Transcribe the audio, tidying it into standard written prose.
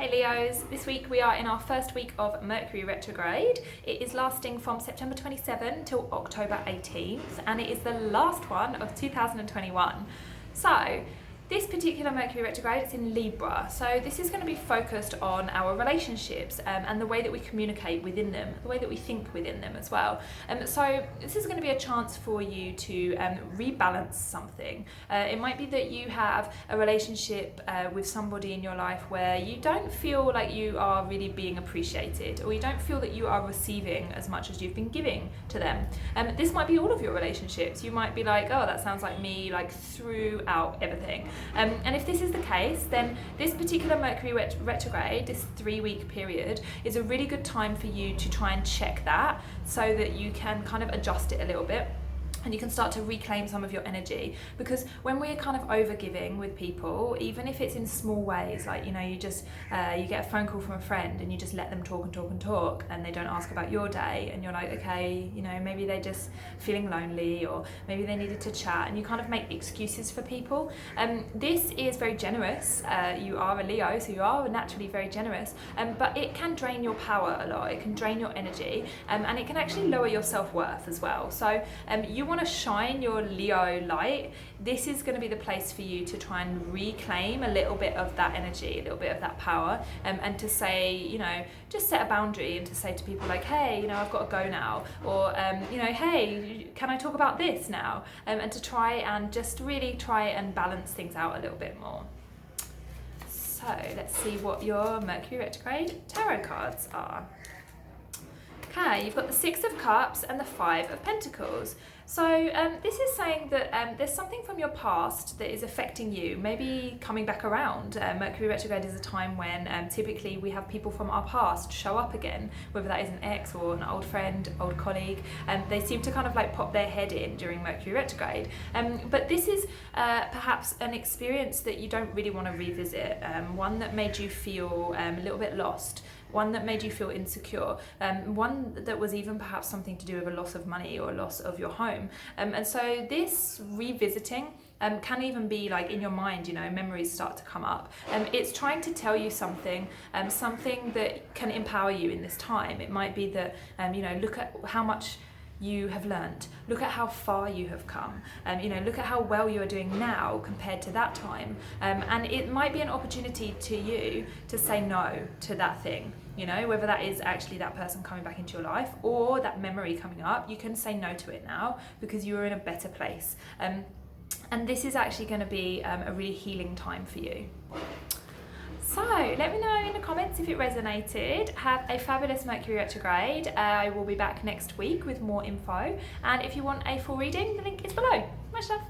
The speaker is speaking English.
Hey Leos, this week we are in our first week of Mercury Retrograde. It is lasting from September 27 till October 18th, and it is the last one of 2021. So, this particular Mercury retrograde is in Libra, so this is going to be focused on our relationships and the way that we communicate within them, the way that we think within them as well. So this is going to be a chance for you to rebalance something. It might be that you have a relationship with somebody in your life where you don't feel like you are really being appreciated, or you don't feel that you are receiving as much as you've been giving to them. This might be all of your relationships. You might be like, oh, that sounds like me, like throughout everything. And if this is the case, then this particular Mercury retrograde, this 3-week period, is a really good time for you to try and check that so that you can kind of adjust it a little bit. And you can start to reclaim some of your energy, because when we're kind of over giving with people, even if it's in small ways, like, you know, you just you get a phone call from a friend and you just let them talk and they don't ask about your day, and you're like, okay, you know, maybe they're just feeling lonely, or maybe they needed to chat, and you kind of make excuses for people. This is very generous. You are a Leo, so you are naturally very generous, but it can drain your power a lot. It can drain your energy, and it can actually lower your self-worth as well. So you want to shine your Leo light. This is going to be the place for you to try and reclaim a little bit of that energy, a little bit of that power, and to say, you know, just set a boundary and to say to people like, hey, you know, I've got to go now, or you know, hey, can I talk about this now, and to try and just really try and balance things out a little bit more. So let's see what your Mercury retrograde tarot cards are. Okay, you've got the 6 of Cups and the 5 of Pentacles. So this is saying that there's something from your past that is affecting you, maybe coming back around. Mercury retrograde is a time when typically we have people from our past show up again, whether that is an ex or an old friend, old colleague. They seem to kind of like pop their head in during Mercury retrograde. But this is perhaps an experience that you don't really want to revisit, one that made you feel a little bit lost, one that made you feel insecure, one that was even perhaps something to do with a loss of money or a loss of your home. And so this revisiting can even be like in your mind, you know, memories start to come up. It's trying to tell you something, something that can empower you in this time. It might be that, you know, look at how much you have learned, look at how far you have come, you know, look at how well you are doing now compared to that time, and it might be an opportunity to you to say no to that thing, you know, whether that is actually that person coming back into your life or that memory coming up. You can say no to it now because you are in a better place, and this is actually going to be a really healing time for you. So let me know in the comments if it resonated. Have a fabulous Mercury retrograde. I will be back next week with more info, and if you want a full reading, the link is below. Much love.